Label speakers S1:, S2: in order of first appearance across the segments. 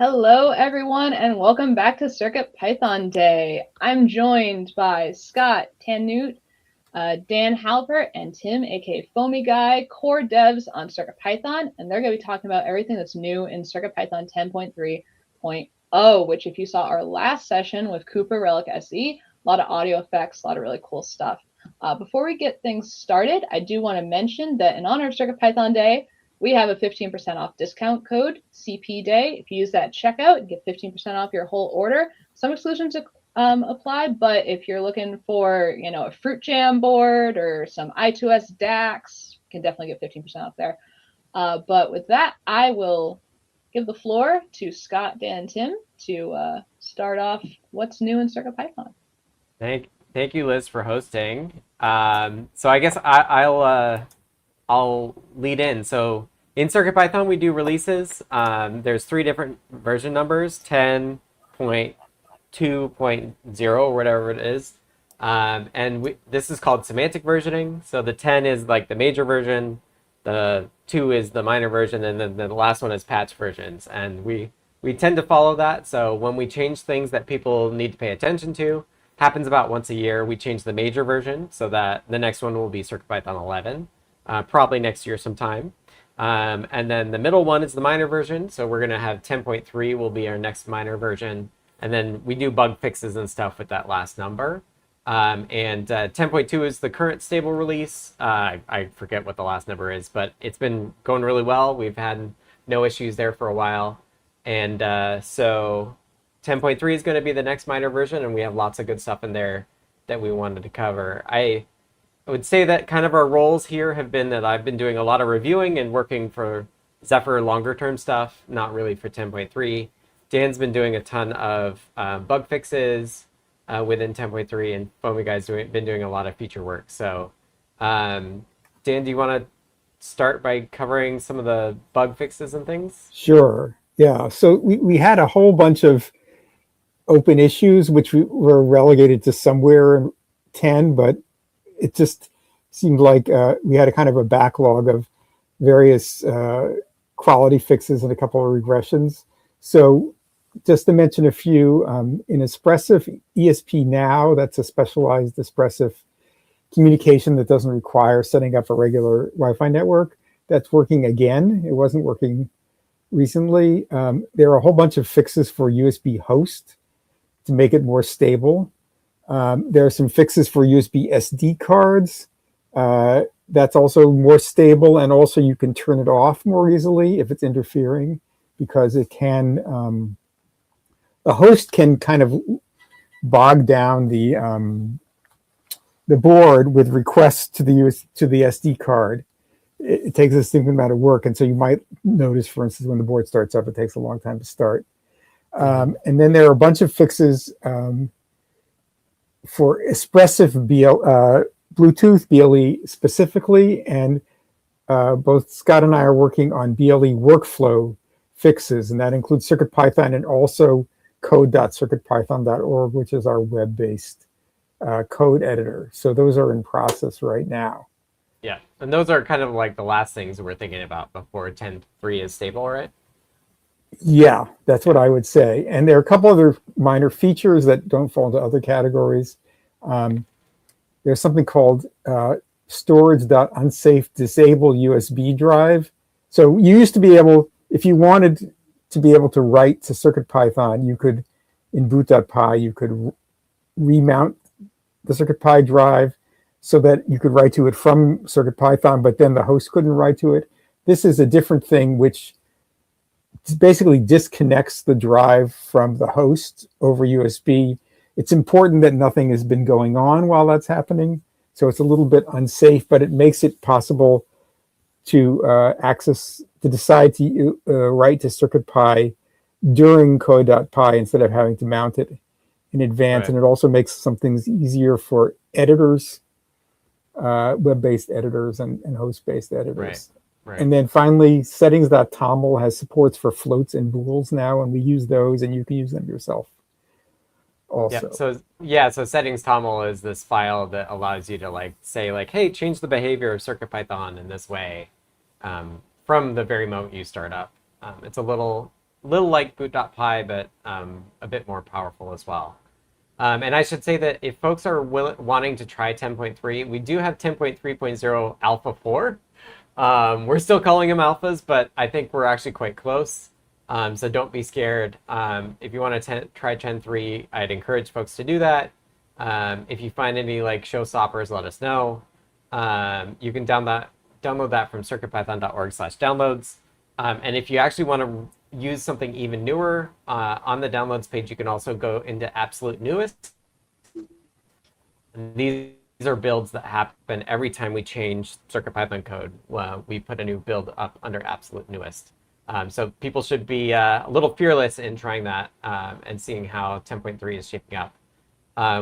S1: Hello, everyone, and welcome back to CircuitPython Day. I'm joined by Scott Tannute, Dan Halpert, and Tim, aka Foamy Guy, core devs on CircuitPython, and they're going to be talking about everything that's new in CircuitPython 10.3.0, which if you saw our last session with Cooper Relic SE, a lot of audio effects, a lot of really cool stuff. Before we get things started, I do want to mention that in honor of CircuitPython Day, we have a 15% off discount code, CP Day. If you use that checkout, you get 15% off your whole order. Some exclusions apply, but if you're looking for, a Fruit Jam board or some I2S DAX, you can definitely get 15% off there. But with that, I will give the floor to Scott, Dan, and Tim to start off what's new in CircuitPython.
S2: Thank you, Liz, for hosting. So I guess I'll lead in. So in CircuitPython, we do releases. There's 3 different version numbers: 10.2.0 or whatever it is. And this is called semantic versioning. So the 10 is like the major version, the 2 is the minor version, and then the last one is patch versions. And we tend to follow that. So when we change things that people need to pay attention to, happens about once a year, we change the major version so that the next one will be CircuitPython 11. Probably next year sometime. And then the middle one is the minor version. So we're going to have 10.3 will be our next minor version. And then we do bug fixes and stuff with that last number. And 10.2 is the current stable release. I forget what the last number is, but it's been going really well. We've had no issues there for a while. And so 10.3 is going to be the next minor version. And we have lots of good stuff in there that we wanted to cover. I would say that kind of our roles here have been that I've been doing a lot of reviewing and working for Zephyr longer term stuff, not really for 10.3. Dan's been doing a ton of bug fixes within 10.3, and Foamy Guy's been doing a lot of feature work. So Dan, do you want to start by covering some of the bug fixes and things?
S3: Sure. Yeah. So we had a whole bunch of open issues, which we were relegated to somewhere in 10, but it just seemed like we had a kind of a backlog of various quality fixes and a couple of regressions. So just to mention a few, in Espressif ESP Now, that's a specialized Espressif communication that doesn't require setting up a regular Wi-Fi network. That's working again. It wasn't working recently. There are a whole bunch of fixes for USB host to make it more stable. There are some fixes for USB SD cards. That's also more stable, and also you can turn it off more easily if it's interfering, because it can, the host can kind of bog down the board with requests to the SD card. It takes a significant amount of work, and so you might notice, for instance, when the board starts up, it takes a long time to start. And then there are a bunch of fixes for Espressif Bluetooth BLE specifically, and both Scott and I are working on BLE workflow fixes, and that includes CircuitPython and also code.circuitpython.org, which is our web-based code editor. So those are in process right now.
S2: Yeah, and those are kind of like the last things we're thinking about before 10.3 is stable, right?
S3: Yeah, that's what I would say. And there are a couple other minor features that don't fall into other categories. There's something called storage.unsafe disable USB drive. So you used to be able, if you wanted to be able to write to CircuitPython, you could, in boot.py, you could remount the CircuitPy drive so that you could write to it from CircuitPython, but then the host couldn't write to it. This is a different thing, which basically disconnects the drive from the host over USB. It's important that nothing has been going on while that's happening, so it's a little bit unsafe, but it makes it possible to decide to write to CircuitPy during code.py instead of having to mount it in advance. Right. And it also makes some things easier for editors, web-based editors and host-based editors.
S2: Right. Right.
S3: And then finally, settings.toml has supports for floats and bools now, and we use those, and you can use them yourself also.
S2: So settings.toml is this file that allows you to say hey, change the behavior of CircuitPython in this way from the very moment you start up. It's a little little like boot.py, but a bit more powerful as well. And I should say that if folks are wanting to try 10.3, we do have 10.3.0 Alpha 4. We're still calling them alphas, but I think we're actually quite close. So don't be scared. If you want to try 10.3, I'd encourage folks to do that. If you find any like showstoppers, let us know. You can download that from circuitpython.org/downloads. And if you actually want to use something even newer, on the downloads page, you can also go into absolute newest. And these are builds that happen every time we change CircuitPython code. We put a new build up under absolute newest. So people should be a little fearless in trying that and seeing how 10.3 is shaping up.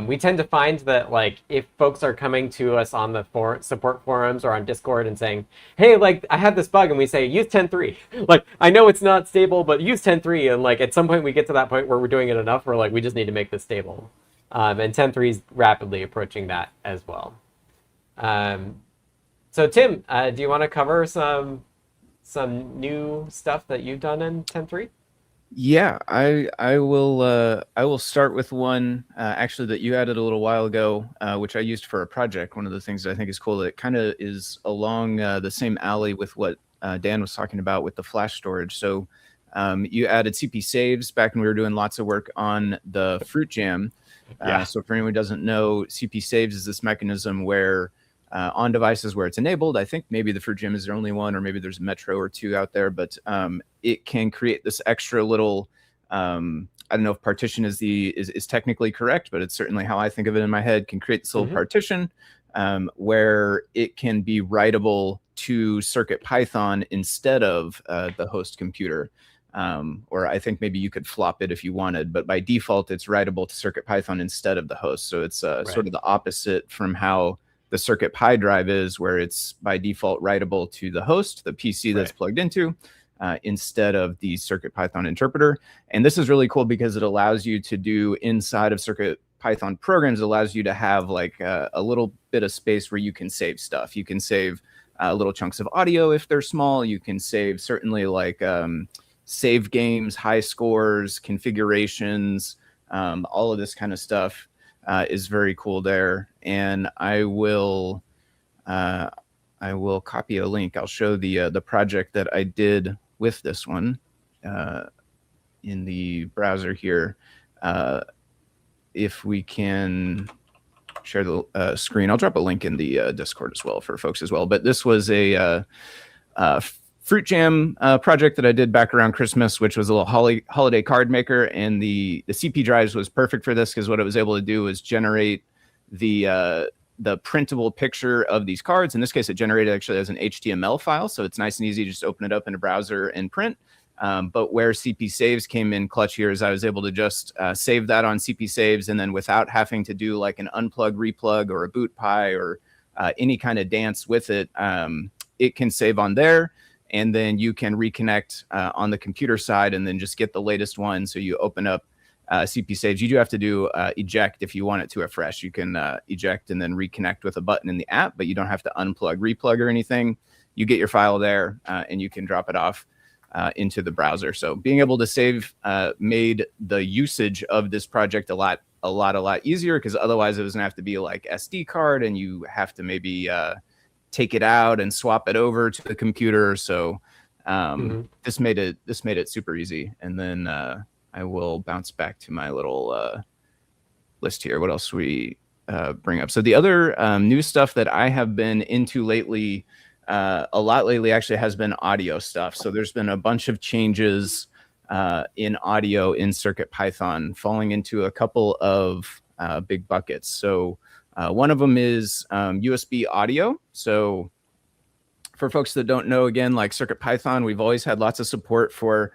S2: We tend to find that like if folks are coming to us on the support forums or on Discord and saying, hey, like I have this bug, and we say use 10.3. Like I know it's not stable, but use 10.3. And like at some point we get to that point where we're doing it enough, we're like, we just need to make this stable. And 10.3 is rapidly approaching that as well. So Tim, do you want to cover some new stuff that you've done in 10.3?
S4: Yeah, I will start with one actually that you added a little while ago, which I used for a project. One of the things that I think is cool that kind of is along the same alley with what Dan was talking about with the flash storage. So you added CP saves back when we were doing lots of work on the Fruit Jam. So for anyone who doesn't know, CP saves is this mechanism where on devices where it's enabled, I think maybe the Fruit Jam is the only one, or maybe there's a Metro or two out there, but it can create this extra little, I don't know if partition is technically correct, but it's certainly how I think of it in my head, can create this little partition where it can be writable to CircuitPython instead of the host computer. Or I think maybe you could flop it if you wanted, but by default, it's writable to CircuitPython instead of the host. So it's sort of the opposite from how the CircuitPy drive is, where it's by default writable to the host, the PC that's plugged into, instead of the CircuitPython interpreter. And this is really cool because it allows you to do inside of CircuitPython programs, it allows you to have like a little bit of space where you can save stuff. You can save little chunks of audio if they're small. You can save certainly like save games, high scores, configurations, all of this kind of stuff. Is very cool there, and I will copy a link. I'll show the project that I did with this one in the browser here. If we can share the screen, I'll drop a link in the Discord as well for folks as well. But this was a Fruit Jam project that I did back around Christmas, which was a little holiday card maker, and the CP drives was perfect for this because what it was able to do was generate the printable picture of these cards. In this case, it generated actually as an HTML file, so it's nice and easy to just open it up in a browser and print. But where CP saves came in clutch here is I was able to just save that on CP saves, and then without having to do like an unplug, replug, or a boot py or any kind of dance with it, it can save on there. And then you can reconnect on the computer side and then just get the latest one. So you open up CP saves. You do have to do eject if you want it to refresh. You can eject and then reconnect with a button in the app, but you don't have to unplug, replug, or anything. You get your file there and you can drop it off into the browser. So being able to save made the usage of this project a lot easier, because otherwise it was gonna have to be like SD card, and you have to maybe take it out and swap it over to the computer. So this made it super easy. And then I will bounce back to my little list here. What else we bring up? So the other new stuff that I have been into lately, a lot lately actually, has been audio stuff. So there's been a bunch of changes in audio in CircuitPython, falling into a couple of big buckets. So one of them is USB audio. So for folks that don't know, again, like CircuitPython, we've always had lots of support for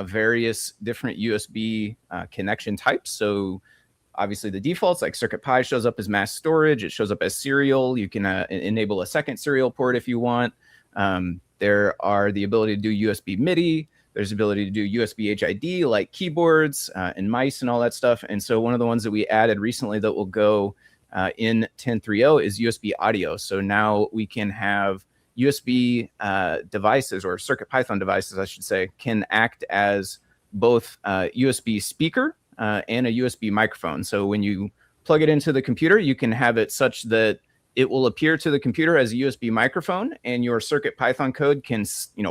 S4: various different USB connection types. So obviously the defaults, like CircuitPy, shows up as mass storage. It shows up as serial. You can enable a second serial port if you want. There are the ability to do USB MIDI. There's the ability to do USB HID, like keyboards and mice and all that stuff. And so one of the ones that we added recently that will go in 10.3.0 is USB audio. So now we can have USB devices, or CircuitPython devices, I should say, can act as both USB speaker and a USB microphone. So when you plug it into the computer, you can have it such that it will appear to the computer as a USB microphone, and your CircuitPython code can,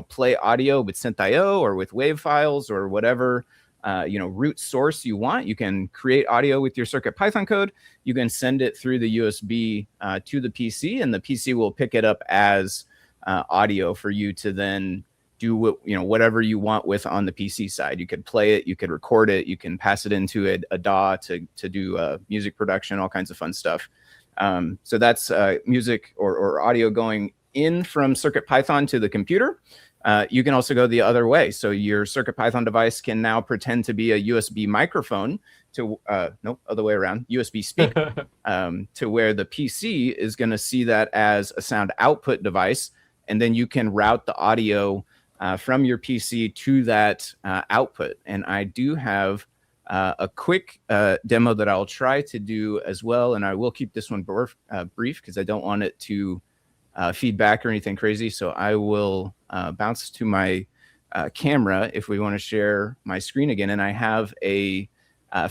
S4: play audio with synth.io or with WAV files or whatever, root source you want. You can create audio with your CircuitPython code. You can send it through the USB to the PC, and the PC will pick it up as audio for you to then do whatever you want with on the PC side. You could play it, you could record it, you can pass it into a DAW to do music production, all kinds of fun stuff. So that's music or audio going in from CircuitPython to the computer. You can also go the other way. So your CircuitPython device can now pretend to be a USB microphone to, other way around, USB speaker, to where the PC is going to see that as a sound output device. And then you can route the audio from your PC to that output. And I do have a quick demo that I'll try to do as well. And I will keep this one brief because I don't want it to feedback or anything crazy. So I will bounce to my camera if we want to share my screen again. And I have a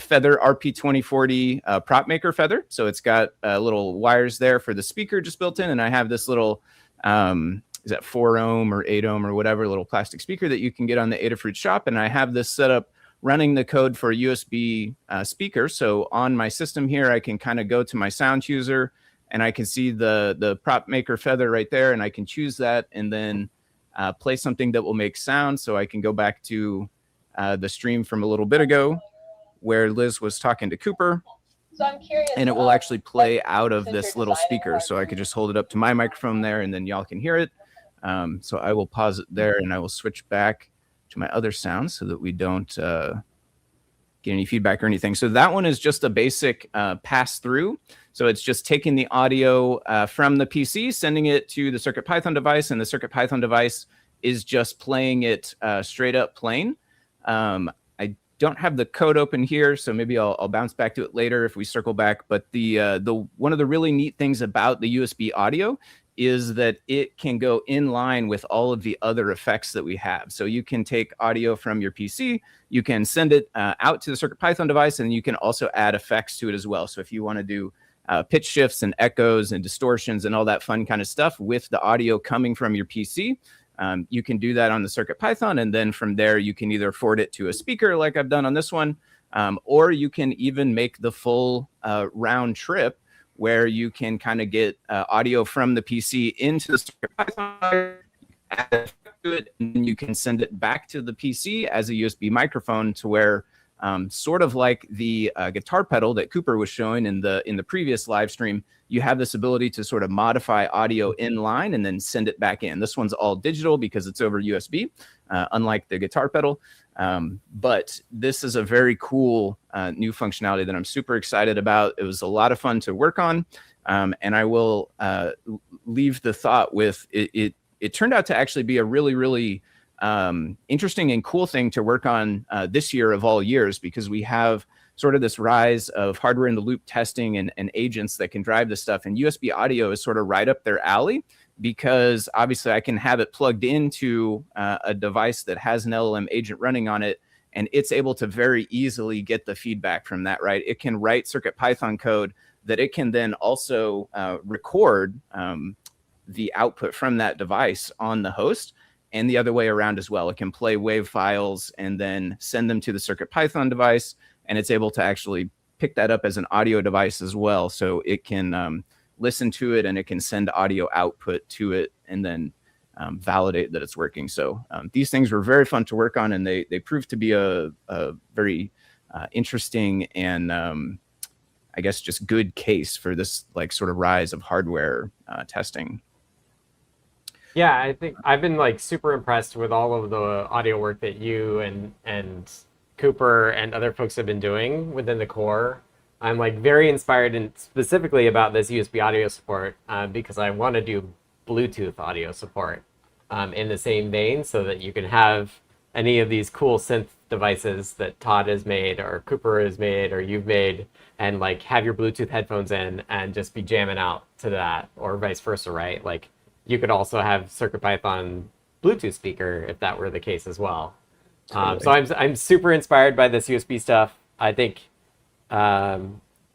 S4: Feather RP2040 prop maker feather. So it's got little wires there for the speaker just built in. And I have this little, is that 4 ohm or 8 ohm or whatever, little plastic speaker that you can get on the Adafruit shop. And I have this set up running the code for a USB speaker. So on my system here, I can kind of go to my sound chooser and I can see the prop maker feather right there. And I can choose that and then play something that will make sound. So I can go back to the stream from a little bit ago where Liz was talking to Cooper.
S1: So I'm curious.
S4: And it will actually play out of this little speaker. So I could just hold it up to my microphone there and then y'all can hear it. So I will pause it there and I will switch back to my other sound so that we don't get any feedback or anything. So that one is just a basic pass through. So it's just taking the audio from the PC, sending it to the CircuitPython device, and the CircuitPython device is just playing it straight up plain. I don't have the code open here, so maybe I'll bounce back to it later if we circle back. But the one of the really neat things about the USB audio is that it can go in line with all of the other effects that we have. So you can take audio from your PC, you can send it out to the CircuitPython device, and you can also add effects to it as well. So if you want to do pitch shifts and echoes and distortions and all that fun kind of stuff with the audio coming from your PC, you can do that on the CircuitPython. And then from there, you can either forward it to a speaker like I've done on this one, or you can even make the full round trip where you can kind of get audio from the PC into the CircuitPython, add effect to it, and then you can send it back to the PC as a USB microphone to where sort of like the guitar pedal that Cooper was showing in the previous live stream, you have this ability to sort of modify audio in line and then send it back in. This one's all digital because it's over USB, unlike the guitar pedal. But this is a very cool new functionality that I'm super excited about. It was a lot of fun to work on. And I will leave the thought with it turned out to actually be a really, really interesting and cool thing to work on this year of all years, because we have sort of this rise of hardware in the loop testing and agents that can drive this stuff. And USB audio is sort of right up their alley, because obviously I can have it plugged into a device that has an LLM agent running on it, and it's able to very easily get the feedback from that, right? It can write CircuitPython code that it can then also record the output from that device on the host, and the other way around as well. It can play WAV files and then send them to the CircuitPython device, and it's able to actually pick that up as an audio device as well. So it can listen to it and it can send audio output to it and then validate that it's working. So these things were very fun to work on, and they proved to be a very interesting and I guess just good case for this like sort of rise of hardware testing.
S2: Yeah, I think I've been like super impressed with all of the audio work that you and Cooper and other folks have been doing within the core. I'm like very inspired, and specifically about this USB audio support because I want to do Bluetooth audio support in the same vein, so that you can have any of these cool synth devices that Todd has made or Cooper has made or you've made, and like have your Bluetooth headphones in and just be jamming out to that, or vice versa, right? Like you could also have CircuitPython Bluetooth speaker if that were the case as well. So I'm super inspired by this USB stuff. I think, yeah,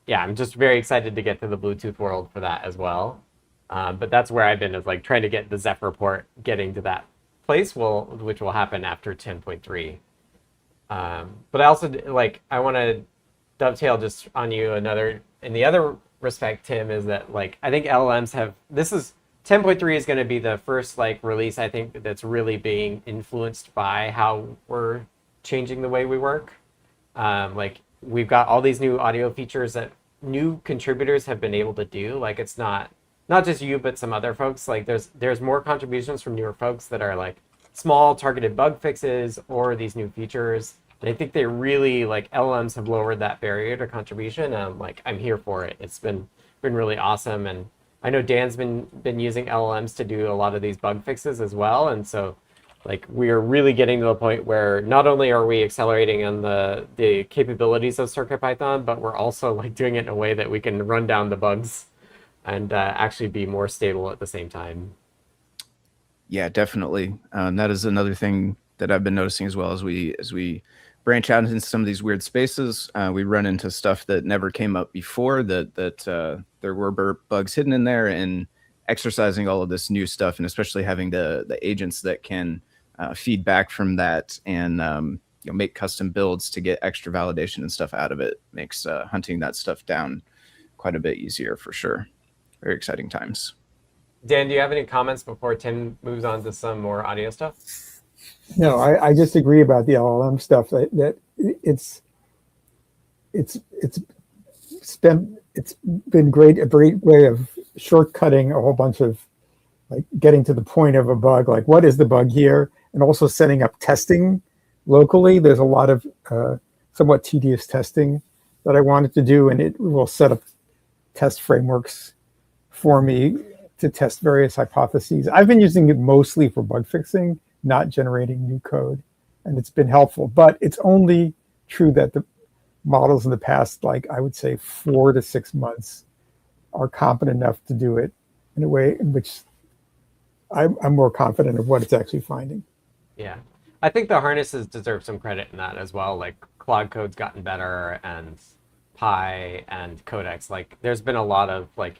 S2: I'm just very excited to get to the Bluetooth world for that as well. But that's where I've been, is like trying to get the Zephyr port getting to that place, which will happen after 10.3. But I also like, I want to dovetail just on you in the other respect, Tim, is that like I think LLMs have, this is 10.3 is going to be the first like release I think that's really being influenced by how we're changing the way we work. Like we've got all these new audio features that new contributors have been able to do. Like it's not just you, but some other folks. Like there's more contributions from newer folks that are like small targeted bug fixes or these new features. And I think they really, like, LLMs have lowered that barrier to contribution. Like I'm here for it. It's been really awesome. And I know Dan's been using LLMs to do a lot of these bug fixes as well. And so like we are really getting to the point where not only are we accelerating on the capabilities of CircuitPython, but we're also like doing it in a way that we can run down the bugs and actually be more stable at the same time.
S4: Yeah, definitely. That is another thing that I've been noticing as well. As we branch out into some of these weird spaces, we run into stuff that never came up before, that there were bugs hidden in there, and exercising all of this new stuff, and especially having the agents that can feed back from that and make custom builds to get extra validation and stuff out of it makes hunting that stuff down quite a bit easier for sure. Very exciting times.
S2: Dan, do you have any comments before Tim moves on to some more audio stuff?
S3: No, I just agree about the LLM stuff. That it's been a great way of shortcutting a whole bunch of like getting to the point of a bug. Like what is the bug here, and also setting up testing locally. There's a lot of somewhat tedious testing that I wanted to do, and it will set up test frameworks for me to test various hypotheses. I've been using it mostly for bug fixing, not generating new code, and it's been helpful. But it's only true that the models in the past, like I would say 4 to 6 months, are competent enough to do it in a way in which I'm more confident of what it's actually finding.
S2: Yeah, I think the harnesses deserve some credit in that as well. Like Claude Code's gotten better, and Pi and Codex. Like there's been a lot of like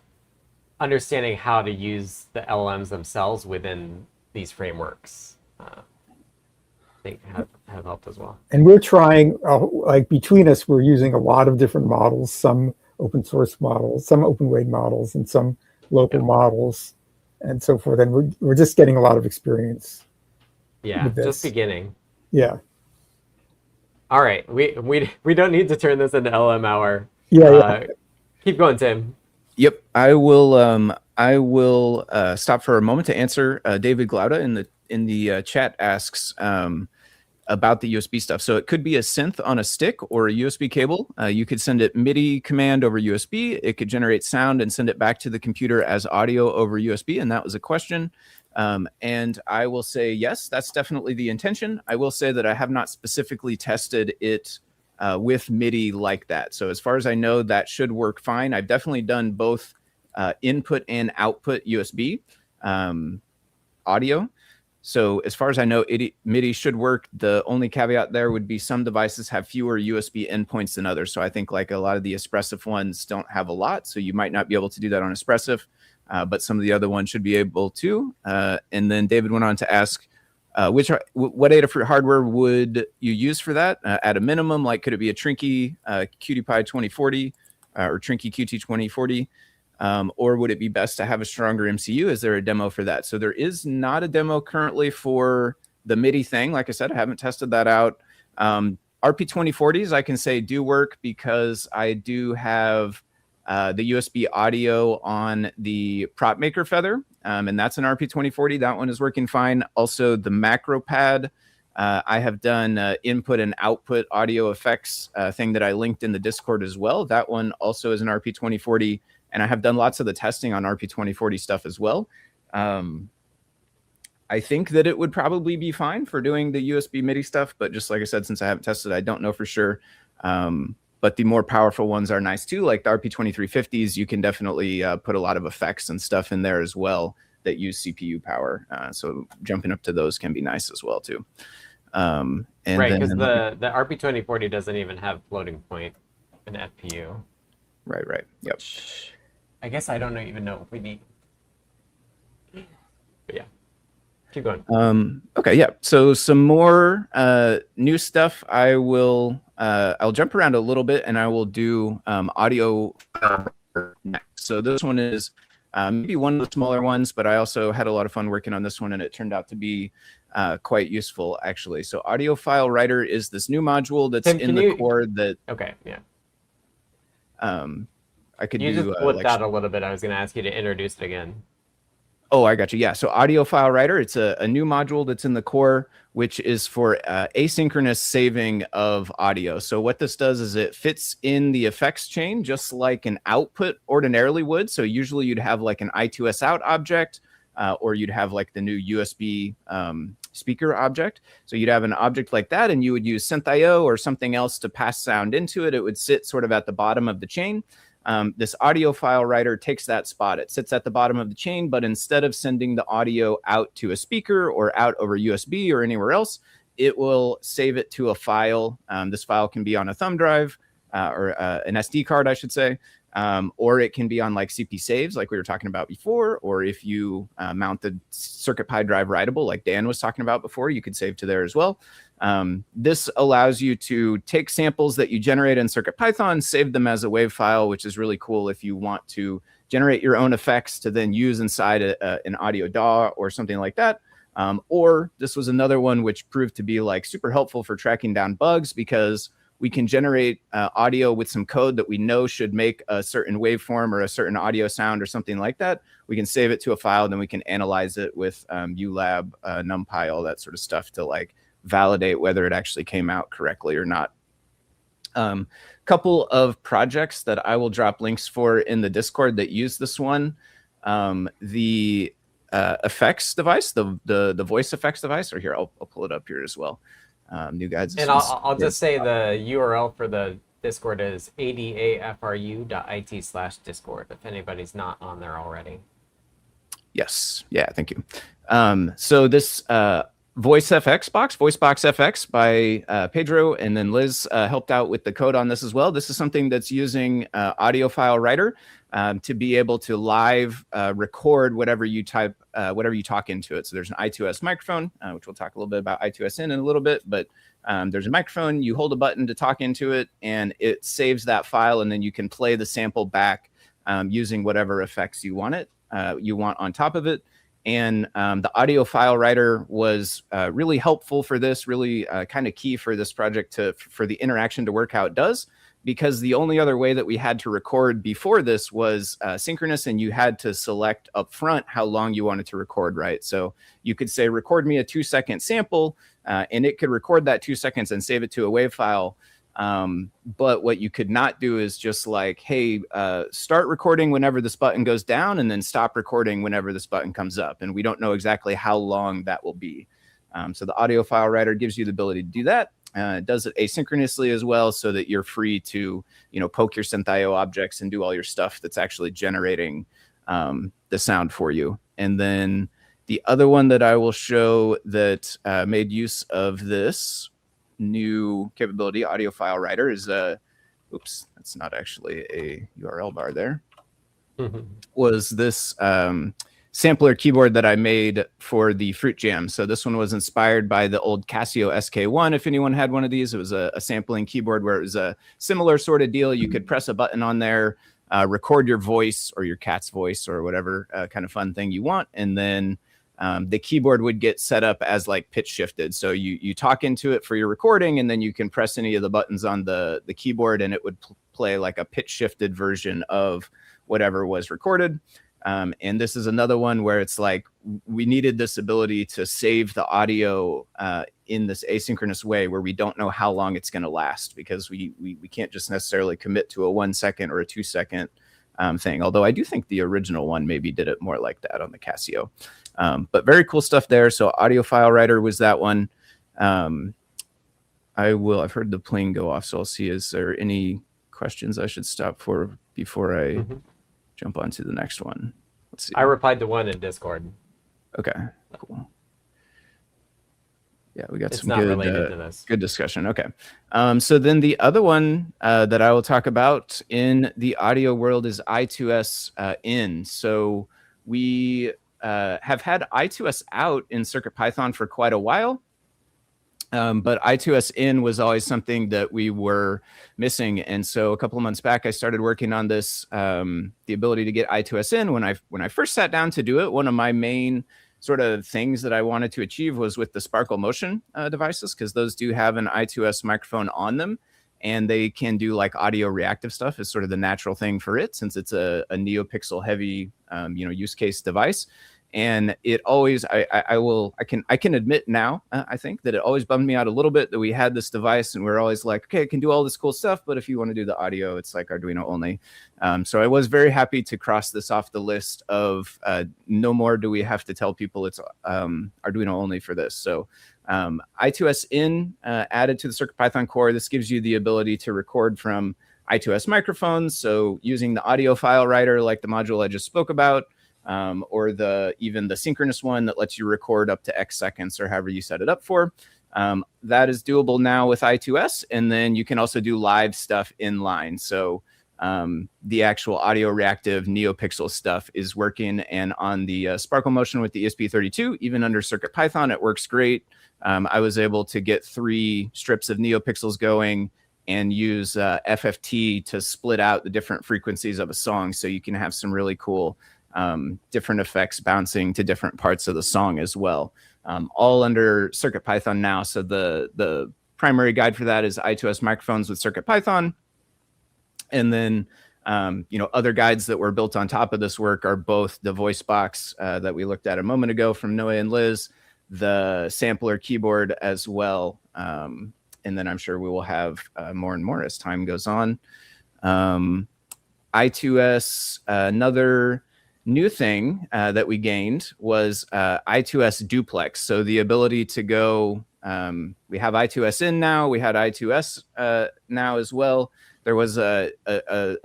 S2: understanding how to use the LLMs themselves within these frameworks. I think have helped as well.
S3: And we're trying, like between us, we're using a lot of different models, some open source models, some open weight models, and some local models, and so forth. And we're just getting a lot of experience.
S2: Yeah, just beginning.
S3: Yeah.
S2: All right, we don't need to turn this into LM hour.
S3: Yeah.
S2: Keep going, Tim.
S4: Yep, I will stop for a moment to answer. David Glauda in the chat asks about the USB stuff. So it could be a synth on a stick or a USB cable. You could send it MIDI command over USB. It could generate sound and send it back to the computer as audio over USB. And that was a question. And I will say, yes, that's definitely the intention. I will say that I have not specifically tested it with MIDI like that. So as far as I know, that should work fine. I've definitely done both input and output USB audio. So as far as I know, MIDI should work. The only caveat there would be some devices have fewer USB endpoints than others. So I think like a lot of the Espressif ones don't have a lot. So you might not be able to do that on Espressif, but some of the other ones should be able to. And then David went on to ask, what Adafruit hardware would you use for that? At a minimum, like could it be a Trinky QtPy 2040 or Trinky QT 2040? Or would it be best to have a stronger MCU? Is there a demo for that? So there is not a demo currently for the MIDI thing. Like I said, I haven't tested that out. RP 2040s, I can say do work because I do have the USB audio on the prop maker feather. And that's an RP 2040. That one is working fine. Also the macro pad. I have done input and output audio effects thing that I linked in the Discord as well. That one also is an RP 2040. And I have done lots of the testing on RP 2040 stuff as well. I think that it would probably be fine for doing the USB MIDI stuff. But just like I said, since I haven't tested, I don't know for sure. But the more powerful ones are nice too. Like the RP 2350s, you can definitely put a lot of effects and stuff in there as well that use CPU power. So jumping up to those can be nice as well too. And And
S2: right,
S4: then
S2: because the RP2040 doesn't even have floating point in FPU.
S4: right. Yep.
S2: Which I guess I don't even know if we need. But yeah, keep going.
S4: Okay, yeah. So some more new stuff. I'll jump around a little bit, and I will do audio next. So this one is maybe one of the smaller ones, but I also had a lot of fun working on this one, and it turned out to be quite useful, actually. So audio file writer is this new module that's
S2: Tim,
S4: in the core that
S2: Okay, yeah.
S4: I could
S2: You
S4: do.
S2: just flipped out a little bit. I was going to ask you to introduce it again.
S4: Oh, I got you. Yeah. So audio file writer, it's a new module that's in the core, which is for asynchronous saving of audio. So what this does is it fits in the effects chain just like an output ordinarily would. So usually you'd have like an I2S out object, or you'd have like the new USB speaker object. So you'd have an object like that, and you would use synth.io or something else to pass sound into it. It would sit sort of at the bottom of the chain. This audio file writer takes that spot. It sits at the bottom of the chain, but instead of sending the audio out to a speaker or out over USB or anywhere else, it will save it to a file. This file can be on a thumb drive or an SD card, I should say, or it can be on like CP saves, like we were talking about before, or if you mount the CircuitPy drive writable, like Dan was talking about before, you could save to there as well. This allows you to take samples that you generate in CircuitPython, save them as a WAV file, which is really cool if you want to generate your own effects to then use inside an audio DAW or something like that. Or this was another one which proved to be like super helpful for tracking down bugs, because we can generate audio with some code that we know should make a certain waveform or a certain audio sound or something like that. We can save it to a file, then we can analyze it with ULab, NumPy, all that sort of stuff to like validate whether it actually came out correctly or not. Couple of projects that I will drop links for in the Discord that use this one. The effects device, the voice effects device, or here, I'll pull it up here as well. New guides.
S2: And I'll just say the URL for the Discord is adafru.it/discord if anybody's not on there already.
S4: Yes. Yeah, thank you. So this VoiceBox FX by Pedro, and then Liz helped out with the code on this as well. This is something that's using audio file writer to be able to live record whatever you type, whatever you talk into it. So there's an I2S microphone, which we'll talk a little bit about I2S in a little bit, but there's a microphone, you hold a button to talk into it, and it saves that file, and then you can play the sample back using whatever effects you want on top of it. And the audio file writer was really helpful for this, really kind of key for this project for the interaction to work how it does, because the only other way that we had to record before this was synchronous, and you had to select up front how long you wanted to record, right? So you could say, record me a 2-second sample, and it could record that 2 seconds and save it to a WAV file. But what you could not do is just like, hey, start recording whenever this button goes down, and then stop recording whenever this button comes up. And we don't know exactly how long that will be. So the audio file writer gives you the ability to do that. It does it asynchronously as well, so that you're free to, poke your synth.io objects and do all your stuff that's actually generating the sound for you. And then the other one that I will show that made use of this new capability, audio file writer, is oops, that's not actually a URL bar there. Was this sampler keyboard that I made for the Fruit Jam. So this one was inspired by the old Casio SK1. If anyone had one of these, it was a sampling keyboard where it was a similar sort of deal. You could press a button on there, record your voice or your cat's voice or whatever kind of fun thing you want, and then the keyboard would get set up as like pitch shifted. So you talk into it for your recording, and then you can press any of the buttons on the keyboard, and it would play like a pitch shifted version of whatever was recorded. And this is another one where it's like we needed this ability to save the audio in this asynchronous way where we don't know how long it's going to last, because we can't just necessarily commit to a 1 second or a 2 second thing. Although I do think the original one maybe did it more like that on the Casio. But very cool stuff there. So audio file writer was that one. I've heard the plane go off, so I'll see, is there any questions I should stop for before I jump on to the next one? Let's see.
S2: I replied to one in Discord.
S4: Okay, cool. Yeah, we got
S2: It's
S4: some
S2: not related to this.
S4: good discussion. Okay. So then the other one that I will talk about in the audio world is I2S in. So we have had I2S out in CircuitPython for quite a while. But I2S in was always something that we were missing. And so a couple of months back, I started working on this, the ability to get I2S in. When I first sat down to do it, one of my main sort of things that I wanted to achieve was with the Sparkle Motion devices, because those do have an I2S microphone on them. And they can do like audio reactive stuff is sort of the natural thing for it, since it's a NeoPixel heavy, use case device. And it always, I can admit now, I think that it always bummed me out a little bit that we had this device and we're always like, okay, it can do all this cool stuff, but if you want to do the audio, it's like Arduino only. So I was very happy to cross this off the list of no more do we have to tell people it's Arduino only for this. So I2S in added to the CircuitPython core. This gives you the ability to record from I2S microphones. So using the audio file writer, like the module I just spoke about, or even the synchronous one that lets you record up to X seconds or however you set it up for. That is doable now with I2S. And then you can also do live stuff in line. So the actual audio reactive NeoPixel stuff is working. And on the Sparkle Motion with the ESP32, even under CircuitPython, it works great. I was able to get 3 strips of NeoPixels going and use FFT to split out the different frequencies of a song. So you can have some really cool different effects bouncing to different parts of the song as well, all under CircuitPython now. So the primary guide for that is I2S microphones with CircuitPython. And then, other guides that were built on top of this work are both the voice box that we looked at a moment ago from Noe and Liz, the sampler keyboard as well. And then I'm sure we will have more and more as time goes on. I2S, another new thing that we gained was I2S duplex. So the ability to go, we have I2S in now, we had I2S now as well. There was a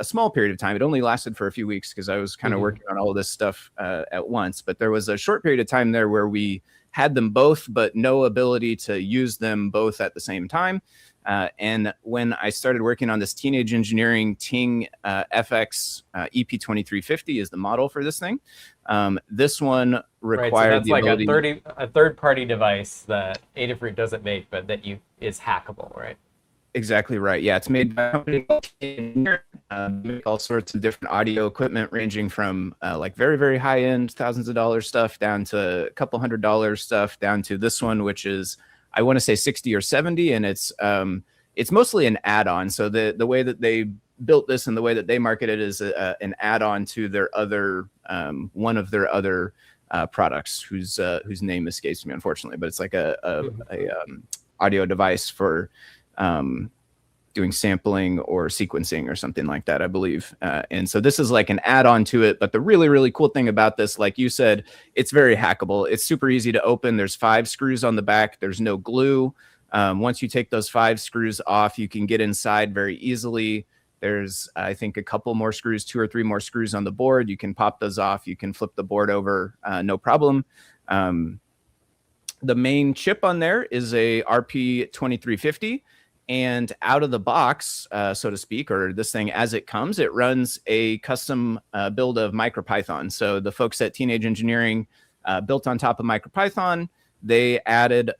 S4: small period of time. It only lasted for a few weeks because I was kind of working on all of this stuff at once. But there was a short period of time there where we had them both, but no ability to use them both at the same time. And when I started working on this Teenage Engineering Ting FX EP2350 is the model for this thing. This one required the ability.
S2: Right, so that's like a third-party device that Adafruit doesn't make, but that is hackable, right?
S4: Exactly right. Yeah, it's made by a company called make all sorts of different audio equipment, ranging from like very, very high-end, thousands of dollars stuff down to a couple $100 stuff, down to this one, which is, I want to say 60 or 70, and it's mostly an add-on. So the way that they built this and the way that they market it is an add-on to their other one of their other products, whose name escapes me unfortunately, but it's like a audio device for doing sampling or sequencing or something like that, I believe. And so this is like an add-on to it. But the really, really cool thing about this, like you said, it's very hackable. It's super easy to open. There's 5 screws on the back. There's no glue. Once you take those 5 screws off, you can get inside very easily. There's, I think, a couple more screws, 2 or 3 more screws on the board. You can pop those off. You can flip the board over, no problem. The main chip on there is a RP2350. And out of the box, so to speak, or this thing as it comes, it runs a custom build of MicroPython. So the folks at Teenage Engineering built on top of MicroPython. They added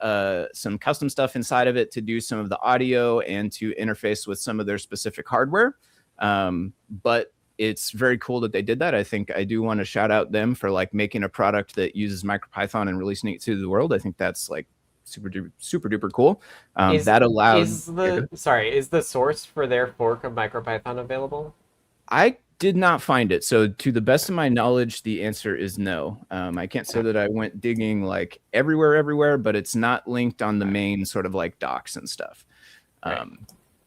S4: some custom stuff inside of it to do some of the audio and to interface with some of their specific hardware. But it's very cool that they did that. I think I do want to shout out them for like making a product that uses MicroPython and releasing it to the world. I think that's like super duper cool. That allows.
S2: Is the source for their fork of MicroPython available?
S4: I did not find it. So to the best of my knowledge, the answer is no. I can't say that I went digging like everywhere, but it's not linked on the main sort of like docs and stuff.
S2: Right.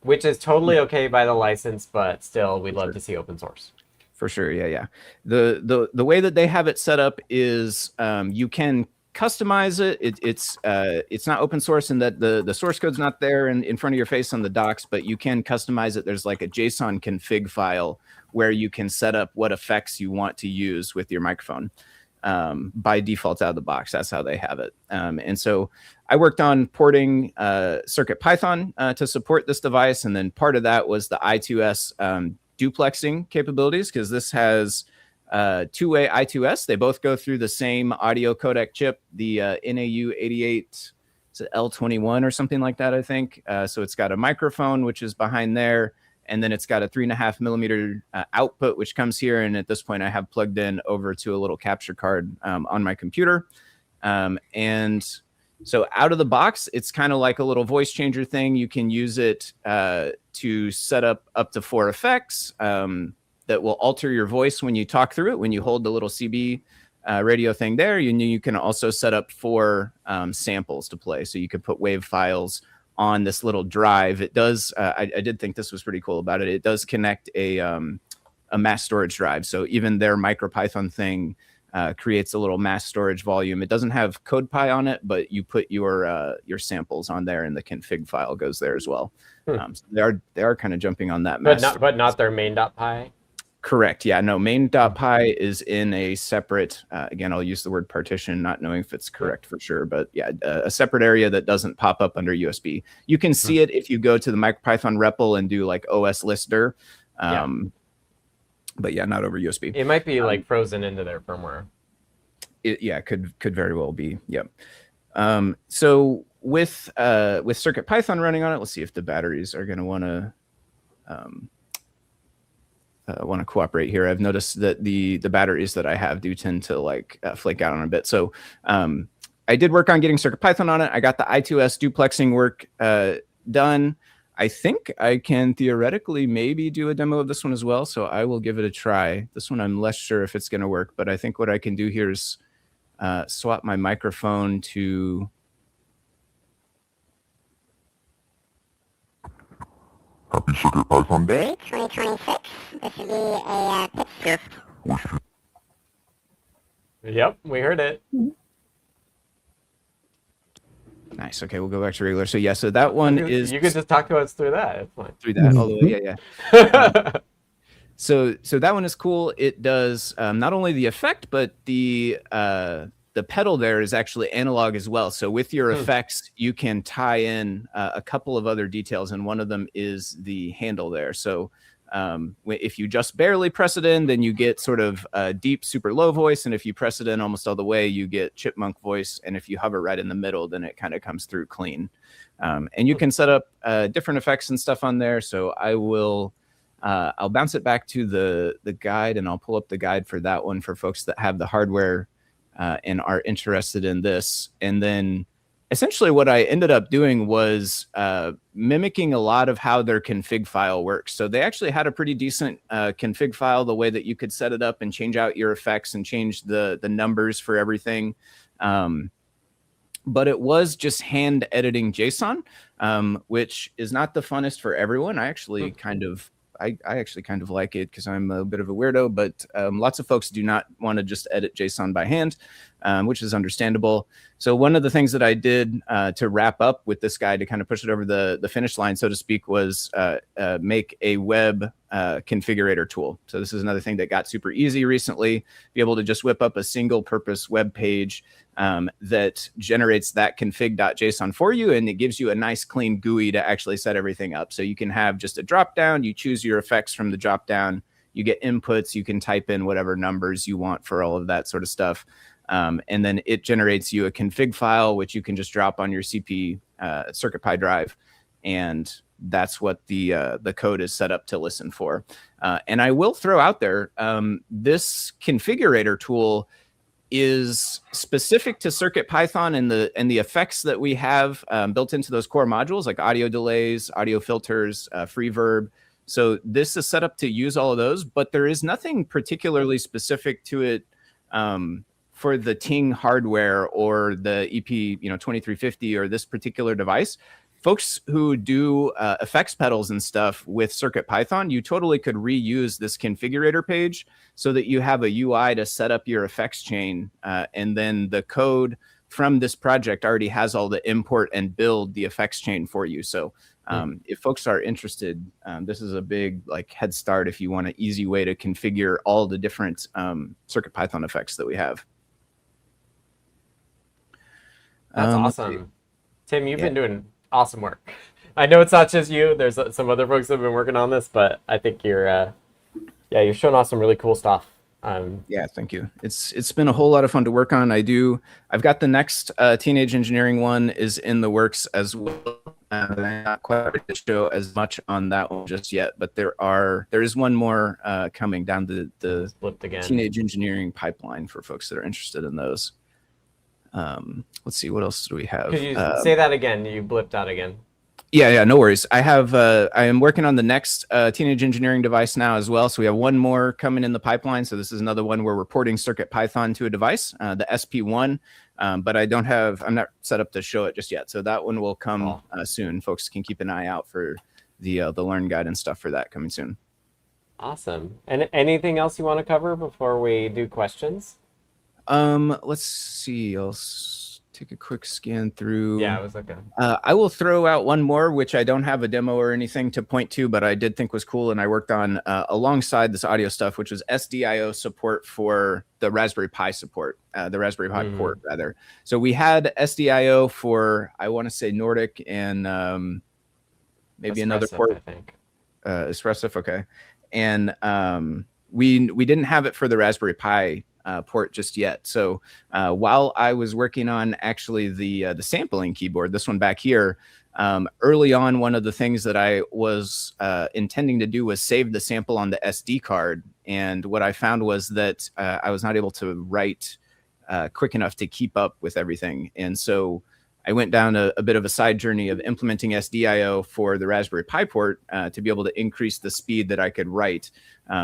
S2: Which is totally okay by the license, but still we'd love to see open source.
S4: For sure. Yeah. The way that they have it set up is you can customize it. It's not open source in that the source code's not there in front of your face on the docs, but you can customize it. There's like a JSON config file where you can set up what effects you want to use with your microphone. by default out of the box. That's how they have it. And so I worked on porting CircuitPython to support this device. And then part of that was the I2S duplexing capabilities, because this has two-way I2S. They both go through the same audio codec chip, the NAU 88, it's L21 or something like that, I think. So it's got a microphone, which is behind there. And then it's got a 3.5 millimeter output, which comes here. And at this point, I have plugged in over to a little capture card on my computer. And so out of the box, it's kind of like a little voice changer thing. You can use it to set up to 4 effects that will alter your voice when you talk through it. When you hold the little CB radio thing there, you can also set up 4 samples to play. So you could put WAV files on this little drive. It does, I did think this was pretty cool about it. It does connect a mass storage drive. So even their MicroPython thing creates a little mass storage volume. It doesn't have CodePy on it, but you put your samples on there and the config file goes there as well. So they are kind of jumping on that mass.
S2: But not their main.py?
S4: Correct. Yeah, no, main.py is in a separate, again, I'll use the word partition, not knowing if it's correct for sure, but yeah, a separate area that doesn't pop up under USB. You can see it if you go to the MicroPython REPL and do like OS lister, but yeah, not over USB.
S2: It might be like frozen into their firmware.
S4: Yeah, could very well be. Yep. So with CircuitPython running on it, let's see if the batteries are going to want to cooperate here. I've noticed that the batteries that I have do tend to like flake out on a bit. So I did work on getting CircuitPython on it. I got the I2S duplexing work done. I think I can theoretically maybe do a demo of this one as well. So I will give it a try. This one, I'm less sure if it's going to work, but I think what I can do here is swap my microphone to...
S5: Happy CircuitPython Day 2026. This should be a pitch shift.
S2: Yep, we heard it.
S4: Nice. Okay, we'll go back to regular. So yeah, so that one is...
S2: You could just talk to us through that. It's fine.
S4: Through that, all the way, yeah. So that one is cool. It does not only the effect, but the pedal there is actually analog as well. So with your effects, you can tie in a couple of other details, and one of them is the handle there. So if you just barely press it in, then you get sort of a deep, super low voice. And if you press it in almost all the way, you get chipmunk voice. And if you hover right in the middle, then it kind of comes through clean. And you can set up different effects and stuff on there. So I will... I'll bounce it back to the guide, and I'll pull up the guide for that one for folks that have the hardware and are interested in this. And then essentially what I ended up doing was mimicking a lot of how their config file works. So they actually had a pretty decent config file, the way that you could set it up and change out your effects and change the numbers for everything. But it was just hand editing JSON, which is not the funnest for everyone. I actually kind of like it because I'm a bit of a weirdo, but lots of folks do not want to just edit JSON by hand, which is understandable. So one of the things that I did to wrap up with this guy to kind of push it over the finish line, so to speak, was make a web configurator tool. So this is another thing that got super easy recently, be able to just whip up a single purpose web page that generates that config.json for you, and it gives you a nice clean GUI to actually set everything up. So you can have just a drop down, you choose your effects from the drop down, you get inputs, you can type in whatever numbers you want for all of that sort of stuff. And then it generates you a config file, which you can just drop on your CircuitPy drive. And that's what the code is set up to listen for. And I will throw out there, this configurator tool is specific to CircuitPython and the effects that we have built into those core modules, like audio delays, audio filters, free verb. So this is set up to use all of those, but there is nothing particularly specific to it for the Ting hardware or the EP 2350 or this particular device. Folks who do effects pedals and stuff with CircuitPython, you totally could reuse this configurator page so that you have a UI to set up your effects chain. And then the code from this project already has all the import and build the effects chain for you. So if folks are interested, this is a big head start if you want an easy way to configure all the different CircuitPython effects that we have.
S2: That's
S4: Let's see.
S2: awesome. Tim, you've
S4: Yeah.
S2: been doing awesome work. I know it's not just you. There's some other folks that have been working on this, but I think you're showing off some really cool stuff.
S4: Yeah, thank you. It's been a whole lot of fun to work on. I've got the next teenage engineering one is in the works as well. I'm not quite ready to show as much on that one just yet, but there is one more coming down the
S2: Flipped again.
S4: teenage engineering pipeline for folks that are interested in those. Let's see, what else do we have?
S2: Could you say that again? You blipped out again.
S4: Yeah, no worries. I am working on the next teenage engineering device now as well. So we have one more coming in the pipeline. So this is another one where we're porting CircuitPython to a device, the SP1. But I'm not set up to show it just yet. So that one will come soon. Folks can keep an eye out for the Learn Guide and stuff for that coming soon.
S2: Awesome. And anything else you want to cover before we do questions?
S4: Let's see. I'll take a quick scan through.
S2: Yeah, it was okay.
S4: I will throw out one more, which I don't have a demo or anything to point to, but I did think was cool, and I worked on alongside this audio stuff, which was SDIO support for the Raspberry Pi support, the Raspberry Pi port, rather. So we had SDIO for, I want to say, Nordic and maybe another port.
S2: I think.
S4: Espressif, okay. And we didn't have it for the Raspberry Pi port just yet. So while I was working on actually the sampling keyboard, this one back here, early on, one of the things that I was intending to do was save the sample on the SD card. And what I found was that I was not able to write quick enough to keep up with everything. And so I went down a bit of a side journey of implementing SDIO for the Raspberry Pi port to be able to increase the speed that I could write,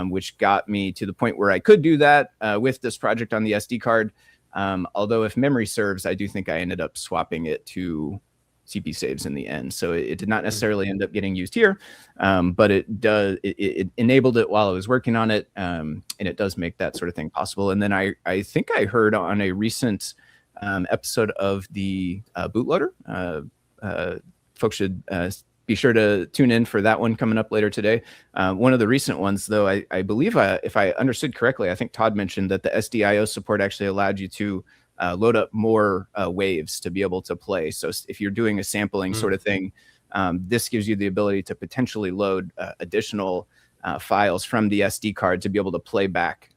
S4: which got me to the point where I could do that with this project on the SD card. Although if memory serves, I do think I ended up swapping it to CP saves in the end. So it did not necessarily end up getting used here, but it enabled it while I was working on it. And it does make that sort of thing possible. And then I think I heard on a recent episode of the bootloader. Folks should be sure to tune in for that one coming up later today. One of the recent ones, though, I believe, if I understood correctly, I think Todd mentioned that the SDIO support actually allowed you to load up more waves to be able to play. So if you're doing a sampling sort of thing, this gives you the ability to potentially load additional files from the SD card to be able to play back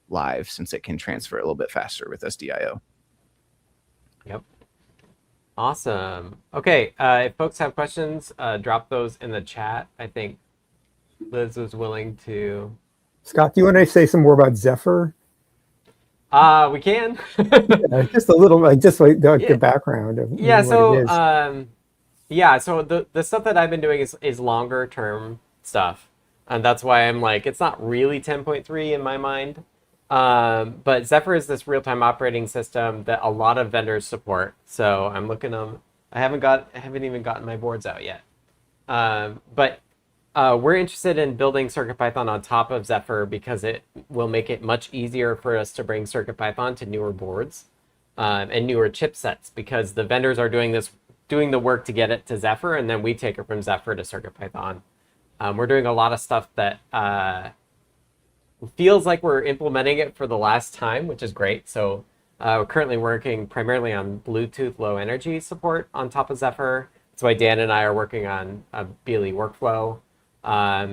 S4: live, since it can transfer a little bit faster with SDIO.
S2: Yep. Awesome. Okay, if folks have questions, drop those in the chat. I think Liz was willing to.
S3: Scott, do you want to say some more about Zephyr?
S2: We can.
S3: Just a little, the background of what it is.
S2: So the stuff that I've been doing is longer term stuff, and that's why I'm like, it's not really 10.3 in my mind. But Zephyr is this real-time operating system that a lot of vendors support. So I'm looking them. I haven't even gotten my boards out yet. But we're interested in building CircuitPython on top of Zephyr because it will make it much easier for us to bring CircuitPython to newer boards and newer chipsets, because the vendors are doing the work to get it to Zephyr, and then we take it from Zephyr to CircuitPython. We're doing a lot of stuff that feels like we're implementing it for the last time, which is great. So we're currently working primarily on Bluetooth low energy support on top of Zephyr. That's why Dan and I are working on a BLE workflow.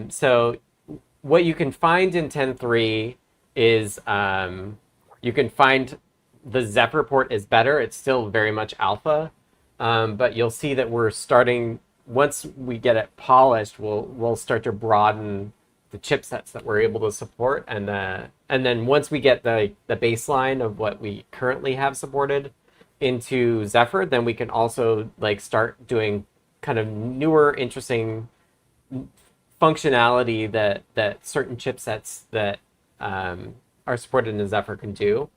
S2: So what you can find in 10.3 is you can find the Zephyr port is better. It's still very much alpha, but you'll see that we're starting, once we get it polished, we'll start to broaden the chipsets that we're able to support, and then once we get the baseline of what we currently have supported into Zephyr, then we can also start doing kind of newer, interesting functionality that certain chipsets that are supported in Zephyr can do.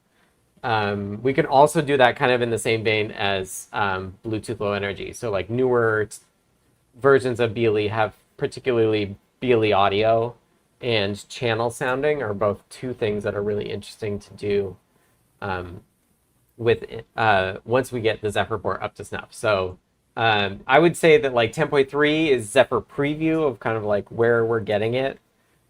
S2: We can also do that kind of in the same vein as Bluetooth low energy. So newer versions of BLE have particularly BLE audio and channel sounding are both two things that are really interesting to do with once we get the Zephyr port up to snuff. So I would say that 10.3 is Zephyr preview of kind of where we're getting it.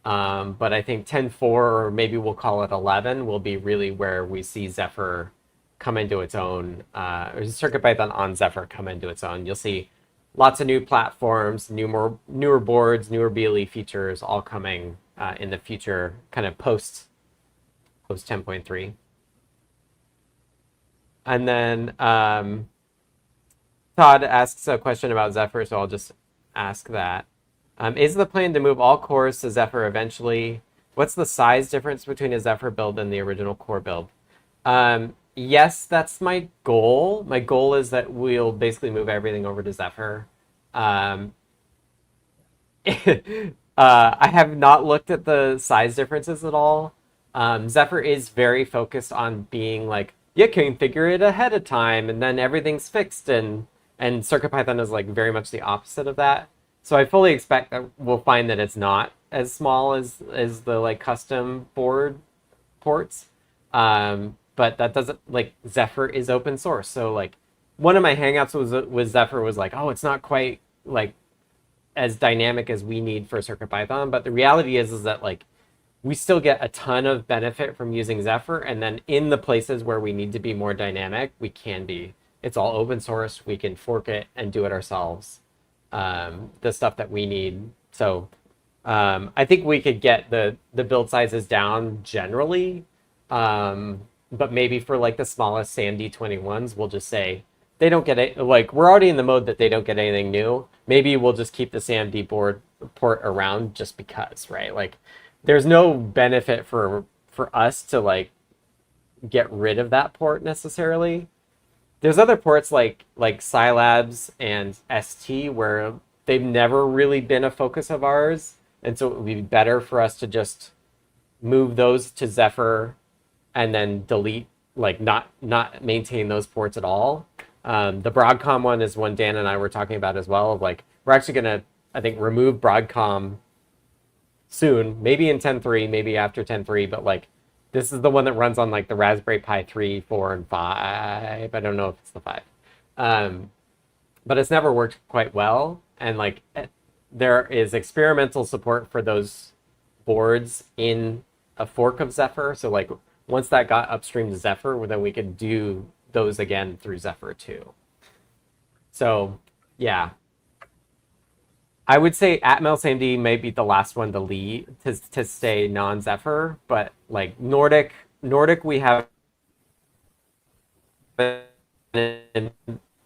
S2: But I think 10.4, or maybe we'll call it 11, will be really where we see Zephyr come into its own, or CircuitPython on Zephyr come into its own. You'll see lots of new platforms, newer boards, newer BLE features all coming in the future, kind of post 10.3. And then Todd asks a question about Zephyr, so I'll just ask that. Is the plan to move all cores to Zephyr eventually? What's the size difference between a Zephyr build and the original core build? Yes, that's my goal. My goal is that we'll basically move everything over to Zephyr. I have not looked at the size differences at all. Zephyr is very focused on being like, you can figure it ahead of time and then everything's fixed, and CircuitPython is like very much the opposite of that. So I fully expect that we'll find that it's not as small as the like custom board ports. But that doesn't, like, Zephyr is open source. So like one of my hangups with Zephyr was like, oh, it's not quite like as dynamic as we need for CircuitPython. But the reality is that like we still get a ton of benefit from using Zephyr, and then in the places where we need to be more dynamic, we can be. It's all open source. We can fork it and do it ourselves. The stuff that we need. So I think we could get the build sizes down generally. But maybe for like the smallest SAMD21s, we'll just say they don't get it. Like we're already in the mode that they don't get anything new. Maybe we'll just keep the SAMD port around just because, right? Like there's no benefit for us to like get rid of that port necessarily. There's other ports like Scilabs and ST where they've never really been a focus of ours, and so it would be better for us to just move those to Zephyr and then delete, like not maintain those ports at all. The Broadcom one is one Dan and I were talking about as well. Of like we're actually gonna, I think, remove Broadcom soon, maybe in 10.3, maybe after 10.3, but like this is the one that runs on like the Raspberry Pi 3, 4, and 5. I don't know if it's the 5. But it's never worked quite well. And like there is experimental support for those boards in a fork of Zephyr. So like once that got upstream to Zephyr, then we could do those again through Zephyr too. So yeah, I would say Atmel SAMD may be the last one to lead to stay non-Zephyr, but like Nordic we have,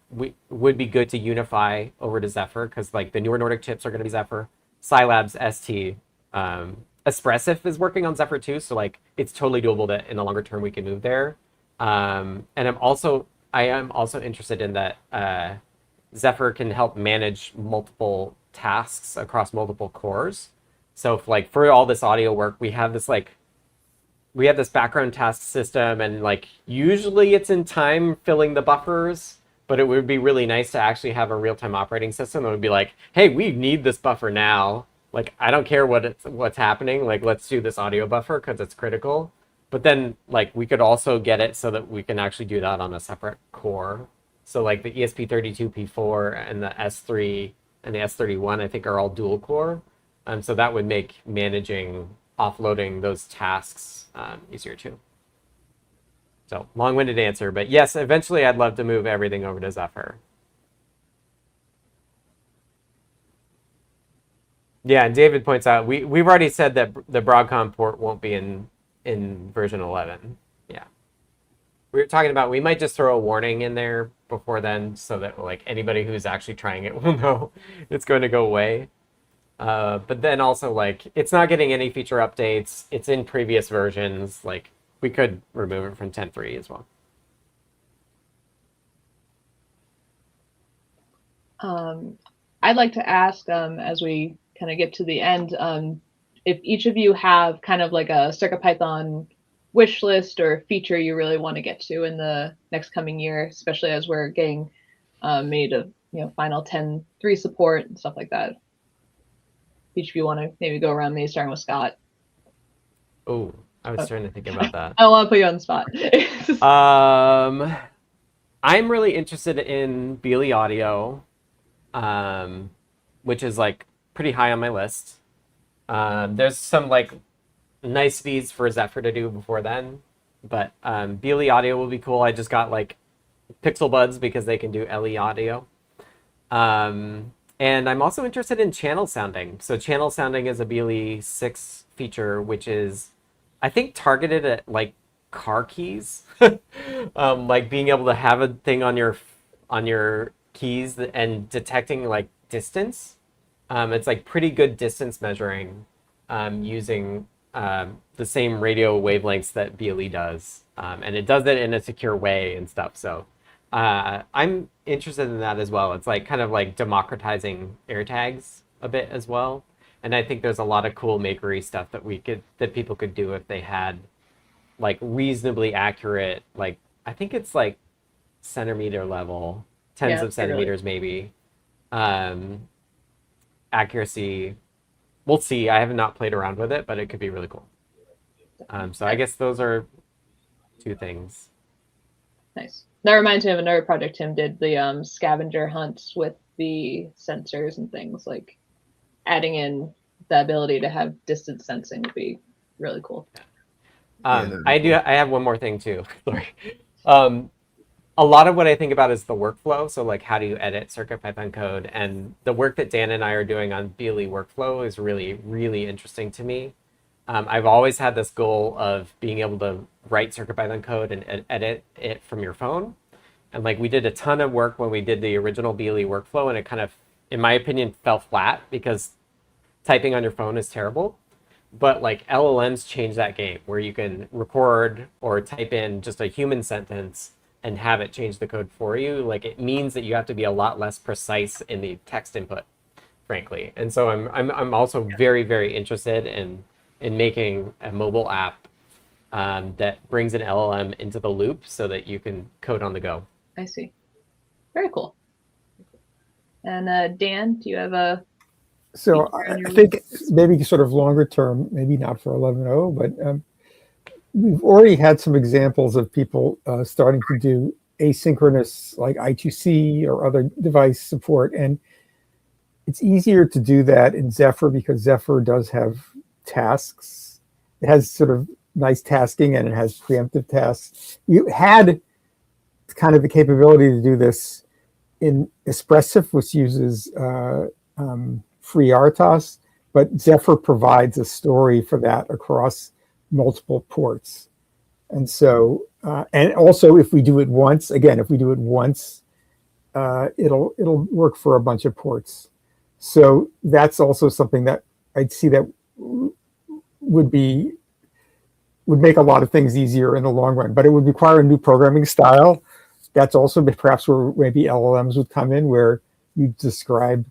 S2: we would be good to unify over to Zephyr because like the newer Nordic chips are going to be Zephyr. Scilabs, ST, Espressif is working on Zephyr too, so like it's totally doable that in the longer term we can move there. And I am also interested in that Zephyr can help manage multiple tasks across multiple cores. So if like for all this audio work, we have this background task system, and like usually it's in time filling the buffers, but it would be really nice to actually have a real-time operating system that would be like, hey, we need this buffer now. Like, I don't care what's happening. Like, let's do this audio buffer because it's critical. But then, like, we could also get it so that we can actually do that on a separate core. So, like, the ESP32P4 and the S3 and the S31, I think, are all dual core. So that would make managing, offloading those tasks easier too. So, long-winded answer. But yes, eventually I'd love to move everything over to Zephyr. Yeah, and David points out we've already said that the Broadcom port won't be in version 11. Yeah, we were talking about we might just throw a warning in there before then, so that like anybody who's actually trying it will know it's going to go away. But then also like it's not getting any feature updates. It's in previous versions. Like we could remove it from 10.3 as well.
S1: I'd like to ask as we kind of get to the end, if each of you have kind of like a CircuitPython wish list or feature you really want to get to in the next coming year, especially as we're getting made of final 10.3 support and stuff like that. Each of you want to maybe go around, maybe starting with Scott.
S2: Oh, I was trying to think about that.
S1: I don't want to put you on the spot.
S2: I'm really interested in BLE audio, which is like pretty high on my list. There's some like niceties for Zephyr to do before then, But BLE audio will be cool. I just got like Pixel Buds because they can do LE audio. And I'm also interested in channel sounding. So channel sounding is a BLE 6 feature, which is, I think, targeted at like car keys, like being able to have a thing on your keys and detecting like distance. It's like pretty good distance measuring using the same radio wavelengths that BLE does, and it does it in a secure way and stuff. So I'm interested in that as well. It's like kind of like democratizing AirTags a bit as well. And I think there's a lot of cool makery stuff that people could do if they had like reasonably accurate, like I think it's like centimeter level, tens of centimeters maybe, accuracy. We'll see. I have not played around with it, but it could be really cool. So I guess those are two things.
S1: Nice. That reminds me of another project Tim did, the scavenger hunts with the sensors and things. Like adding in the ability to have distance sensing would be really cool.
S2: I have one more thing too. Sorry. A lot of what I think about is the workflow. So like, how do you edit CircuitPython code? And the work that Dan and I are doing on BLE workflow is really, really interesting to me. I've always had this goal of being able to write CircuitPython code and edit it from your phone. And like, we did a ton of work when we did the original BLE workflow, and it kind of, in my opinion, fell flat because typing on your phone is terrible. But like LLMs change that game, where you can record or type in just a human sentence and have it change the code for you. Like, it means that you have to be a lot less precise in the text input, frankly. And so I'm also very, very interested in making a mobile app that brings an LLM into the loop so that you can code on the go.
S1: I see. Very cool. And Dan, do you have a?
S3: So I think maybe sort of longer term, maybe not for 11.0, but we've already had some examples of people starting to do asynchronous, like I2C or other device support. And it's easier to do that in Zephyr because Zephyr does have tasks. It has sort of nice tasking and it has preemptive tasks. You had kind of the capability to do this in Espressif, which uses free RTOS, but Zephyr provides a story for that across multiple ports. And so, and also if we do it once, it'll work for a bunch of ports. So that's also something that I'd see that would make a lot of things easier in the long run, but it would require a new programming style. That's also perhaps where maybe LLMs would come in, where you describe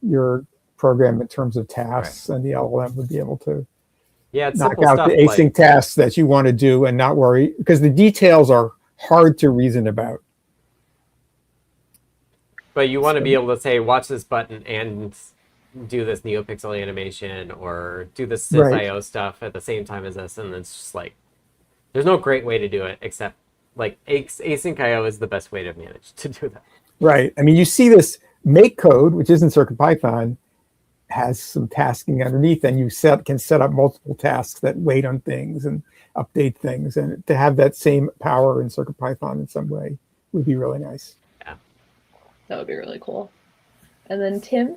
S3: your program in terms of tasks, right, and the LLM would be able to knock out the async tasks that you want to do and not worry, because the details are hard to reason about.
S2: But you want to be able to say, watch this button and do this NeoPixel animation or do the SysIO stuff at the same time as this. And it's just like, there's no great way to do it except like async IO is the best way to manage to do that.
S3: Right. I mean, you see this make code, which isn't CircuitPython, has some tasking underneath, and you can set up multiple tasks that wait on things and update things, and to have that same power in CircuitPython in some way would be really nice.
S2: Yeah,
S1: that would be really cool. And then Tim?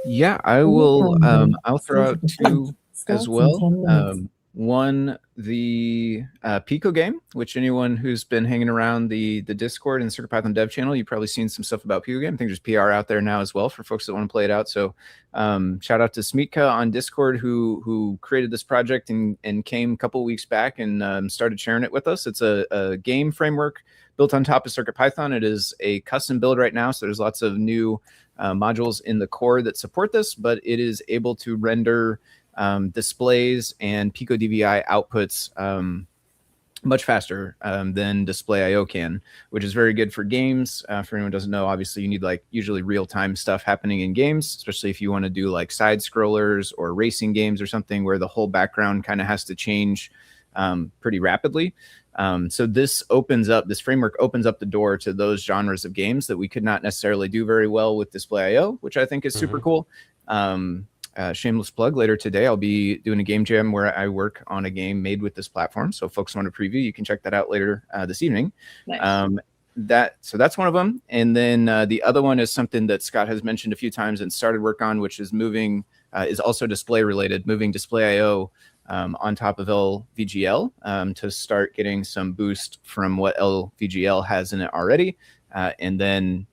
S4: Yeah, I will. I'll throw out two as well. One, the Pico game, which anyone who's been hanging around the Discord and CircuitPython dev channel, you've probably seen some stuff about Pico game. I think there's PR out there now as well for folks that want to play it out. So shout out to Smitka on Discord who created this project and came a couple weeks back and started sharing it with us. It's a game framework built on top of CircuitPython. It is a custom build right now, so there's lots of new modules in the core that support this, but it is able to render displays and Pico DVI outputs much faster than Display IO can, which is very good for games. For anyone who doesn't know, obviously you need like usually real-time stuff happening in games, especially if you want to do like side scrollers or racing games or something where the whole background kind of has to change pretty rapidly. So this framework opens up the door to those genres of games that we could not necessarily do very well with Display IO, which I think is super cool. shameless plug, later today I'll be doing a game jam where I work on a game made with this platform. So if folks want to preview, you can check that out later this evening.
S1: Nice.
S4: So that's one of them. And then the other one is something that Scott has mentioned a few times and started work on, which is moving, is also display related, moving display IO on top of LVGL to start getting some boost from what LVGL has in it already. And then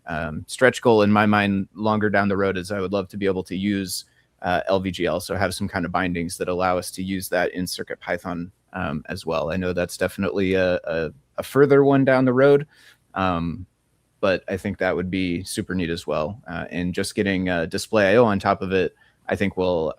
S4: stretch goal in my mind longer down the road is I would love to be able to use LVGL, so have some kind of bindings that allow us to use that in CircuitPython as well. I know that's definitely a further one down the road, but I think that would be super neat as well. And just getting display IO on top of it, I think will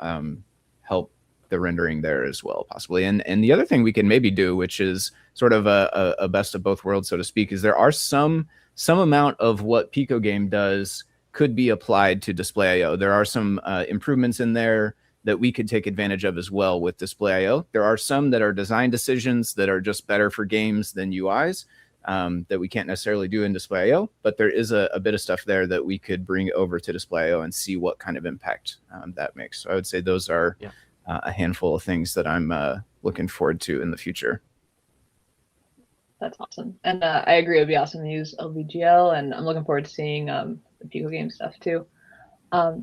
S4: help the rendering there as well, possibly. And the other thing we can maybe do, which is sort of a best of both worlds, so to speak, is there are some amount of what Pico Game does could be applied to display IO. There are some improvements in there that we could take advantage of as well with display IO. There are some that are design decisions that are just better for games than UIs that we can't necessarily do in display IO, but there is a bit of stuff there that we could bring over to display IO and see what kind of impact that makes. So I would say those are a handful of things that I'm looking forward to in the future.
S1: That's awesome. And I agree, it would be awesome to use LVGL, and I'm looking forward to seeing the Pico Game stuff too.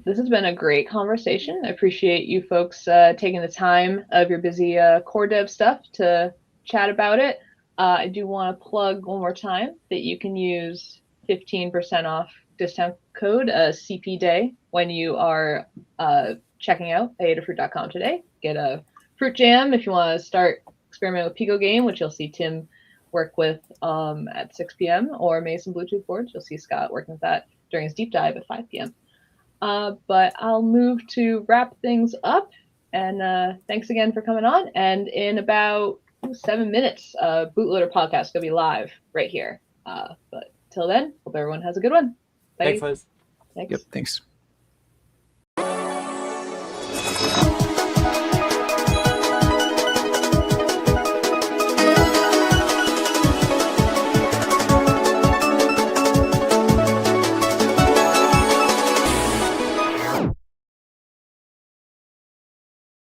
S1: This has been a great conversation. I appreciate you folks taking the time of your busy core dev stuff to chat about it. I do want to plug one more time that you can use 15% off discount code CP Day when you are checking out aidafruit.com today. Get a fruit jam if you want to start experimenting with Pico Game, which you'll see Tim work with at 6 p.m. or maybe some Bluetooth boards. You'll see Scott working with that during his deep dive at 5 p.m. But I'll move to wrap things up. And thanks again for coming on. And in about 7 minutes, Bootloader Podcast will be live right here. But till then, hope everyone has a good one. Bye.
S2: Thanks, Liz.
S1: Thanks.
S4: Yep, thanks.